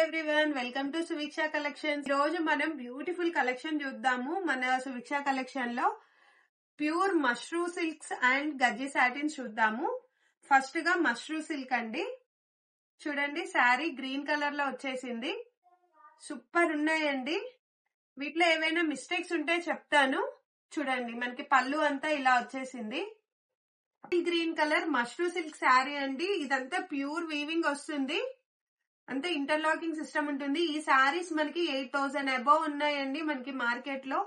Everyone, welcome to Suviksha collection. ఈ రోజు మనం బ్యూటిఫుల్ కలెక్షన్ చూద్దాము. మన సువిక్ష కలెక్షన్ లో pure mashru silks and gajji satin చూద్దాము. ఫస్ట్ గా మష్రూ సిల్క్ అండి. చూడండి, శారీ గ్రీన్ కలర్ లో వచ్చేసింది. సూపర్ ఉన్నాయండి. వీటిలో ఏవైనా మిస్టేక్స్ ఉంటే చెప్తాను. చూడండి, మనకి పళ్ళు అంతా ఇలా వచ్చేసింది. Green colour mashru silk sari అండి. ఇదంతా ప్యూర్ వీవింగ్ వస్తుంది. అంతే ఇంటర్లాకింగ్ సిస్టమ్ ఉంటుంది. ఈ శారీస్ మనకి 8,000 అబౌవ్ ఉన్నాయండి. మనకి మార్కెట్ లో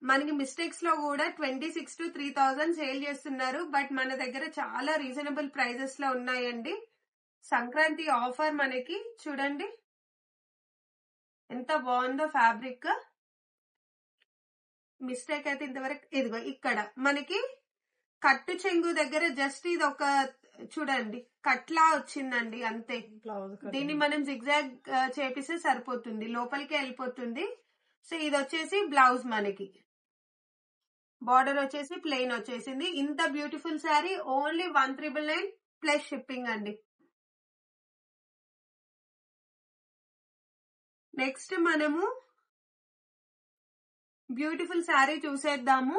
మనకి మిస్టేక్స్ లో కూడా 26 to 3,000 సేల్ చేస్తున్నారు. బట్ మన దగ్గర చాలా రీజనబుల్ ప్రైజెస్ లో ఉన్నాయండి. సంక్రాంతి ఆఫర్ మనకి చూడండి ఎంత బాగుందో ఫ్యాబ్రిక్. మిస్టేక్ అయితే ఇంతవరకు ఇదిగో ఇక్కడ మనకి కట్టు చెంగు దగ్గర జస్ట్ ఇది ఒక చూడండి కట్లా వచ్చిందండి, అంతే. దీన్ని మనం జిగ్జాగ్ చేపిస్తే సరిపోతుంది, లోపలికి వెళ్ళిపోతుంది. సో ఇది వచ్చేసి బ్లౌజ్, మనకి బార్డర్ వచ్చేసి ప్లెయిన్ వచ్చేసింది. ఇంత beautiful sari only 1,999 plus shipping అండి. నెక్స్ట్ మనము బ్యూటిఫుల్ శారీ చూసేద్దాము.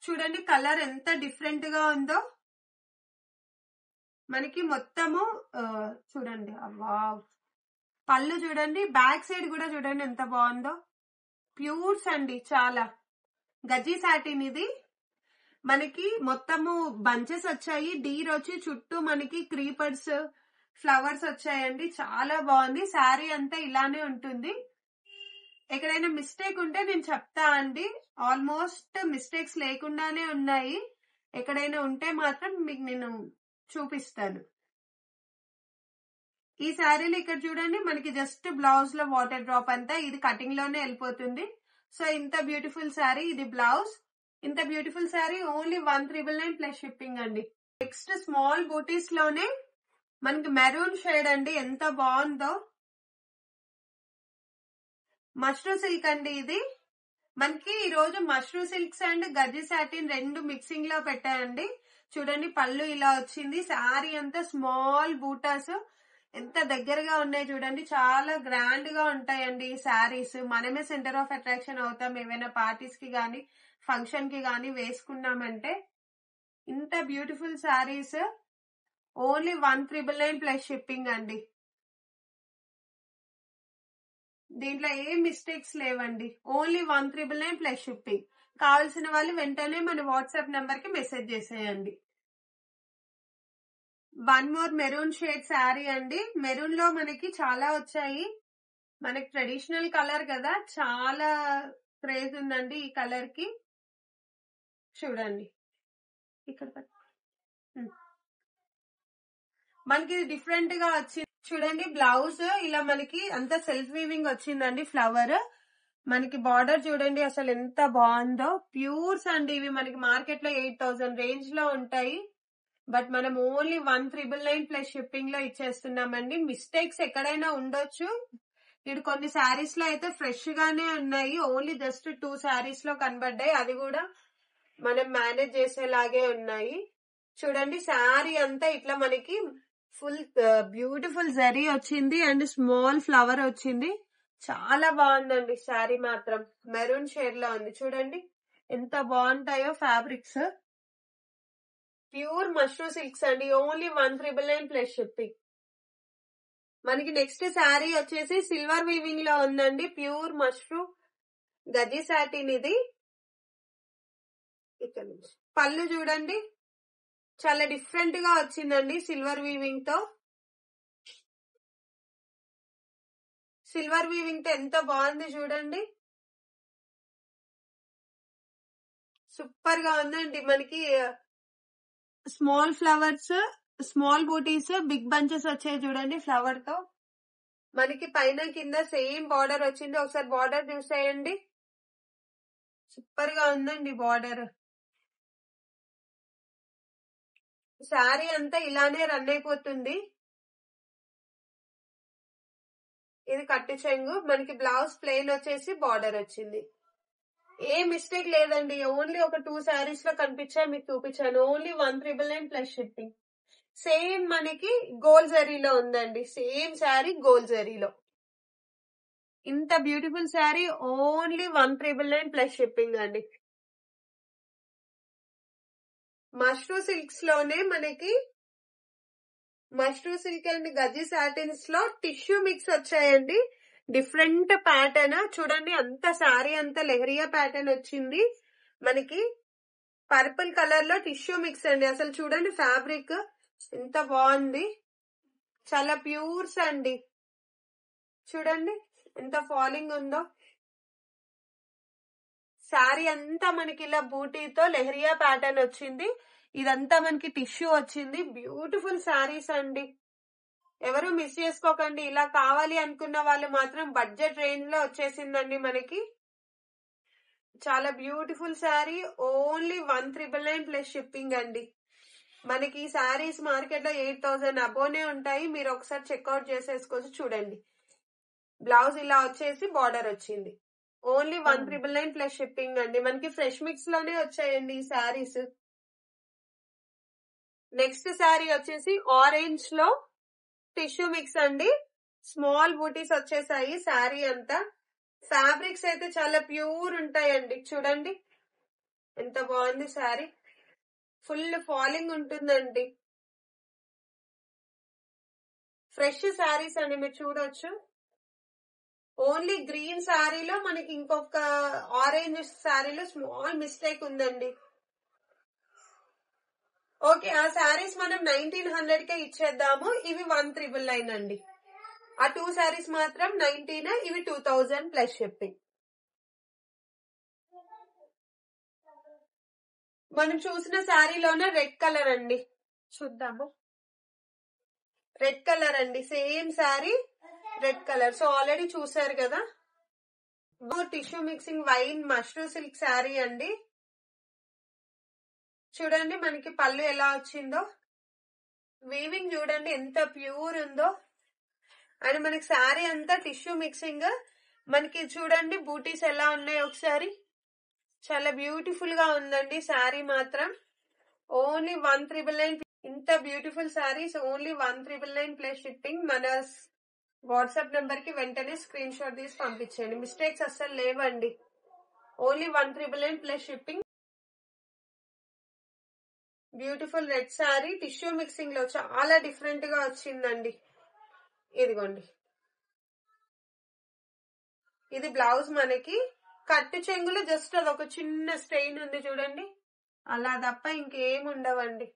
చూడండి కలర్ ఎంత డిఫరెంట్ గా ఉందో. మనకి మొత్తము చూడండి, వావ్. పళ్ళు చూడండి, బ్యాక్ సైడ్ కూడా చూడండి ఎంత బాగుందో. ప్యూర్స్ అండి, చాలా గజ్జి సాటిన్ ఇది. మనకి మొత్తము బంచెస్ వచ్చాయి, డీర్ వచ్చి చుట్టూ మనకి క్రీపర్స్ ఫ్లవర్స్ వచ్చాయండి. చాలా బాగుంది. శారీ అంతా ఇలానే ఉంటుంది. ఎక్కడైనా మిస్టేక్ ఉంటే నేను చెప్తా అండి. ఆల్మోస్ట్ మిస్టేక్స్ లేకుండానే ఉన్నాయి. ఎక్కడైనా ఉంటే మాత్రం మీకు నేను చూపిస్తాను. ఈ శారీలో ఇక్కడ చూడండి మనకి జస్ట్ బ్లౌజ్ లో వాటర్ డ్రాప్ అంతా ఇది కటింగ్ లోనే వెళ్ళిపోతుంది. సో ఇంత బ్యూటిఫుల్ శారీ, ఇది బ్లౌజ్. ఇంత beautiful sari only 1,999 plus shipping అండి. నెక్స్ట్ స్మాల్ బూటీస్ లోనే మనకి మెరూన్ షేడ్ అండి, ఎంత బాగుందో. మష్రూ సిల్క్ అండి ఇది. మనకి ఈ రోజు mashru silks and gajji satin రెండు మిక్సింగ్ లో పెట్టాయండి. చూడండి పళ్ళు ఇలా వచ్చింది. శారీ అంతా స్మాల్ బూటాస్ ఎంత దగ్గరగా ఉన్నాయి చూడండి. చాలా గ్రాండ్ గా ఉంటాయండి ఈ శారీస్. మనమే సెంటర్ ఆఫ్ అట్రాక్షన్ అవుతాం ఏమైనా పార్టీస్ కి గానీ ఫంక్షన్ కి గానీ వేసుకున్నామంటే. ఇంత beautiful saris only 1,999 plus shipping అండి. దీంట్లో ఏం మిస్టేక్స్ లేవండి. Only 1,999 plus shipping. కావాల్సిన వాళ్ళు వెంటనే మన వాట్సాప్ నెంబర్ కి మెసేజ్ చేసేయండి. One more maroon shade sari అండి. మెరూన్ లో మనకి చాలా వచ్చాయి. మనకి ట్రెడిషనల్ కలర్ కదా, చాలా క్రేజ్ ఉందండి ఈ కలర్ కి. చూడండి ఇక్కడ మనకి డిఫరెంట్ గా వచ్చింది. చూడండి బ్లౌజ్ ఇలా మనకి అంత సెల్ఫ్ వీవింగ్ వచ్చిందండి. ఫ్లవర్ మనకి బార్డర్ చూడండి అసలు ఎంత బాగుందో. ప్యూర్స్ అండి ఇవి. మనకి మార్కెట్ లో 8,000 రేంజ్ లో ఉంటాయి. బట్ మనం ఓన్లీ 1,999 ప్లస్ షిప్పింగ్ లో ఇచ్చేస్తున్నామండి. మిస్టేక్స్ ఎక్కడైనా ఉండొచ్చు. ఇటు కొన్ని శారీస్ లో అయితే ఫ్రెష్ గానే ఉన్నాయి. ఓన్లీ జస్ట్ 2 శారీస్ లో కనబడ్డాయి, అది కూడా మనం మేనేజ్ చేసేలాగే ఉన్నాయి. చూడండి శారీ అంతా ఇట్లా మనకి ఫుల్ బ్యూటిఫుల్ జరీ వచ్చింది అండ్ స్మాల్ ఫ్లవర్ వచ్చింది. చాలా బాగుందండి శారీ మాత్రం. మెరూన్ షేడ్ లో ఉంది. చూడండి ఎంత బాగుంటాయో ఫ్యాబ్రిక్స్. ప్యూర్ మష్రూ సిల్క్స్ అండి. Only 1,999 plus shipping. మనకి నెక్స్ట్ శారీ వచ్చేసి సిల్వర్ వీవింగ్ లో ఉందండి. ప్యూర్ మష్రూ గజ్జి సాటిన్ ఇది. ఇక్కడ నుంచి పళ్ళు చూడండి చాలా డిఫరెంట్ గా వచ్చిందండి. సిల్వర్ వీవింగ్ తో ఎంత బాగుంది చూడండి. సూపర్ గా ఉందండి. మనకి స్మాల్ ఫ్లవర్స్, స్మాల్ బూటీస్, బిగ్ బంచెస్ వచ్చాయి చూడండి ఫ్లవర్ తో. మనకి పైన కింద సేమ్ బార్డర్ వచ్చింది. ఒకసారి బార్డర్ చూసేయండి. సూపర్ గా ఉందండి బార్డర్. శారీ అంతా ఇలానే రన్ అయిపోతుంది. ఇది కట్టు చెంగు. మనకి బ్లౌజ్ ప్లెయిన్ వచ్చేసి బార్డర్ వచ్చింది. ఏ మిస్టేక్ లేదండి. ఓన్లీ ఒక 2 శారీస్ లో కనిపించాయి, మీకు చూపించాను. Only 1,999 plus shipping. సేమ్ మనకి గోల్ జరీలో ఉందండి. సేమ్ శారీ గోల్ జరీలో. ఇంత beautiful sari only 1,999 plus shipping అండి. మష్రూ సిల్క్స్ లోనే మనకి mashru silk and gajji satins లో టిష్యూ మిక్స్ వచ్చాయండి. డిఫరెంట్ ప్యాటర్న్ చూడండి. అంత శారీ అంతా లెహరియా ప్యాటర్న్ వచ్చింది. మనకి పర్పుల్ కలర్ లో టిష్యూ మిక్స్ అండి. అసలు చూడండి ఫ్యాబ్రిక్ ఎంత బాగుంది. చాలా ప్యూర్స్ అండి. చూడండి ఎంత ఫాలింగ్ ఉందో. శారీ అంతా మనకి ఇలా బూటీతో లెహరియా ప్యాటర్న్ వచ్చింది. ఇదంతా మనకి టిష్యూ వచ్చింది. బ్యూటిఫుల్ శారీస్ అండి. ఎవరు మిస్ చేసుకోకండి. ఇలా కావాలి అనుకున్న వాళ్ళు మాత్రం బడ్జెట్ రేంజ్ లో వచ్చేసిందండి మనకి. చాలా beautiful sari only 1,999 plus shipping అండి. మనకి ఈ శారీస్ మార్కెట్ లో 8,000 అబోనే ఉంటాయి. మీరు ఒకసారి చెక్అవుట్ చేసేసుకోవచ్చు. చూడండి బ్లౌజ్ ఇలా వచ్చేసి బార్డర్ వచ్చింది. ఓన్లీ 1,999 ప్లస్ షిప్పింగ్ అండి. మనకి ఫ్రెష్ మిక్స్ లోనే వచ్చాయండి ఈ శారీస్. నెక్స్ట్ శారీ వచ్చేసి ఆరెంజ్ లో టిష్యూ మిక్స్ అండి. స్మాల్ బూటీస్ వచ్చేసాయి శారీ అంతా. ఫ్యాబ్రిక్స్ అయితే చాలా ప్యూర్ ఉంటాయండి. చూడండి ఎంత బాగుంది శారీ. ఫుల్ ఫాలింగ్ ఉంటుందండి. ఫ్రెష్ శారీస్ అండి. మీరు చూడొచ్చు. ఓన్లీ గ్రీన్ శారీలో మనకి ఇంకొక ఆరెంజ్ శారీలో స్మాల్ మిస్టేక్ ఉందండి. ఓకే, ఆ శారీస్ మనం 1,900 కే ఇచ్చేద్దాము. ఇవి 1,999 అండి. ఆ 2 శారీస్ మాత్రం 19, ఇవి 2,000 ప్లస్ షిప్పింగ్. మనం చూసిన శారీలోనే రెడ్ కలర్ అండి. చూద్దాము. రెడ్ కలర్ అండి. Same sari red colour. So already చూసారు కదా. Tissue mixing wine mashru silk sari అండి. చూడండి మనకి పళ్ళు ఎలా వచ్చిందో. వీవింగ్ చూడండి ఎంత ప్యూర్ ఉందో. అండ్ మనకి శారీ అంతా టిష్యూ మిక్సింగ్. మనకి చూడండి బూటీస్ ఎలా ఉన్నాయి ఒకసారి. చాలా బ్యూటిఫుల్ గా ఉందండి శారీ మాత్రం. ఓన్లీ 1,999. ఇంత beautiful saris only 1,999 plus shipping. మన వాట్సాప్ నెంబర్ కి వెంటనే స్క్రీన్ షాట్ తీసి పంపించండి. మిస్టేక్స్ అస్సలు లేవండి. Only 1,999 plus shipping. Beautiful red sari tissue mixing లో చాలా డిఫరెంట్ గా వచ్చిందండి. ఇదిగోండి ఇది బ్లౌజ్. మనకి కట్టు చెంగులు జస్ట్ అదొక చిన్న స్టెయిన్ ఉంది చూడండి. అలా తప్ప ఇంకేం ఉండవండి.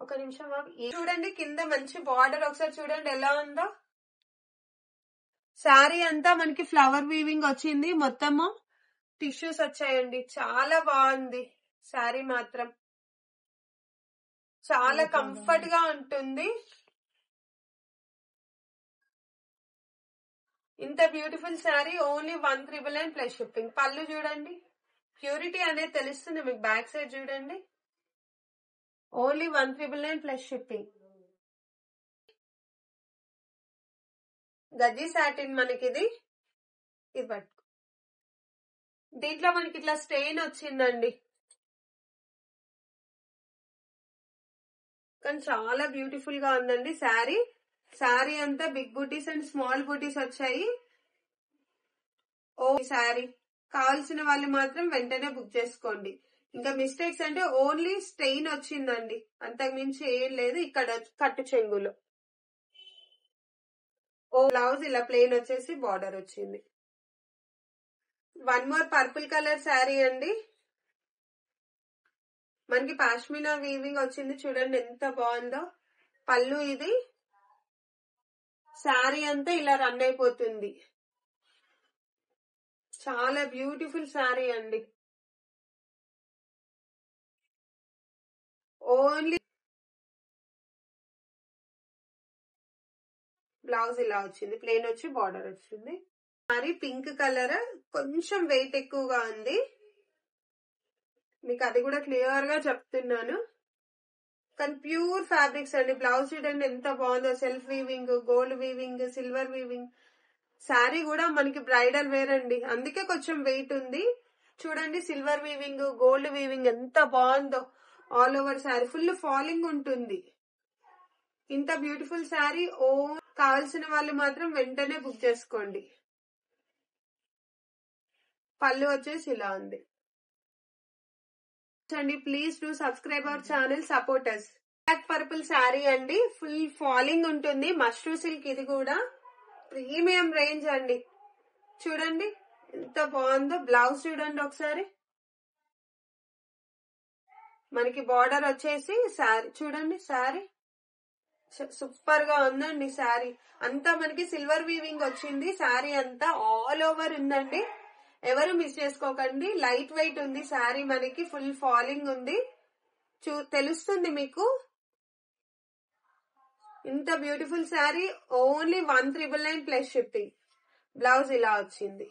ఒక నిమిషం చూడండి. కింద మంచి బార్డర్ ఒకసారి చూడండి ఎలా ఉందో. శారీ అంతా మనకి ఫ్లవర్ వీవింగ్ వచ్చింది. మొత్తము టిష్యూస్ వచ్చాయండి. చాలా బాగుంది శారీ మాత్రం. చాలా కంఫర్ట్ గా ఉంటుంది. ఇంత beautiful sari only 1,999 plus shipping. పళ్ళు చూడండి. ప్యూరిటీ అనేది తెలుస్తుంది మీకు. బ్యాక్ సైడ్ చూడండి. Only 1,999 plus shipping. గజ్జి సాటిన్ మనకి ఇది పట్టుకో. దీంట్లో మనకి ఇట్లా స్టెయిన్ వచ్చిందండి. కానీ చాలా బ్యూటిఫుల్ గా ఉందండి శారీ. శారీ అంతా బిగ్ బూటీస్ అండ్ స్మాల్ బూటీస్ వచ్చాయి. ఓ శారీ కావాల్సిన వాళ్ళు మాత్రం వెంటనే బుక్ చేసుకోండి. ఇంకా మిస్టేక్స్ అంటే ఓన్లీ స్టెయిన్ వచ్చిందండి. అంతకుమించి ఏం లేదు. ఇక్కడ కట్టు చెంగులో ఓ బ్లౌజ్ ఇలా ప్లెయిన్ వచ్చేసి బార్డర్ వచ్చింది. One more purple colour sari అండి. మనకి పాష్మినా వీవింగ్ వచ్చింది. చూడండి ఎంత బాగుందో. పళ్ళు ఇది. శారీ అంతా ఇలా రన్ అయిపోతుంది. చాలా బ్యూటిఫుల్ శారీ అండి. ఓన్లీ బ్లౌజ్ ఇలా వచ్చింది. ప్లెయిన్ వచ్చి బార్డర్ వచ్చింది. Sari pink colour. కొంచెం వెయిట్ ఎక్కువగా ఉంది. మీకు అది కూడా క్లియర్ గా చెప్తున్నాను. కానీ ప్యూర్ ఫ్యాబ్రిక్స్ అండి. బ్లౌజ్ చూడండి ఎంత బాగుందో. Self weaving, gold weaving, silver weaving. Sari కూడా మనకి బ్రైడల్ వేర్ అండి. అందుకే కొంచెం వెయిట్ ఉంది. చూడండి సిల్వర్ వీవింగ్, గోల్డ్ వీవింగ్ ఎంత బాగుందో. All over sari full falling ఉంటుంది. ఇంత బ్యూటిఫుల్ శారీ కావాల్సిన వాళ్ళు మాత్రం వెంటనే బుక్ చేసుకోండి. పళ్ళు వచ్చేసి ఇలా ఉంది అండి. Please do subscribe our channel, support us. Black purple sari అండి, ఫుల్ ఫాలింగ్ ఉంటుంది. మష్రూ సిల్క్, ఇది కూడా ప్రీమియం రేంజ్ అండి. చూడండి ఎంత బాగుందో. బ్లౌజ్ చూడండి ఒకసారి. మనకి బార్డర్ వచ్చేసి శారీ చూడండి, శారీ సూపర్ గా ఉందండి. శారీ అంతా మనకి సిల్వర్ వీవింగ్ వచ్చింది. శారీ అంతా ఆల్ ఓవర్ ఉందండి. ఎవరు మిస్ చేసుకోకండి. లైట్ వెయిట్ ఉంది శారీ, మనకి ఫుల్ ఫాలింగ్ ఉంది. తెలుస్తుంది మీకు. ఇంత beautiful sari only 1,999 plus shipping. Blouse ఇలా వచ్చింది.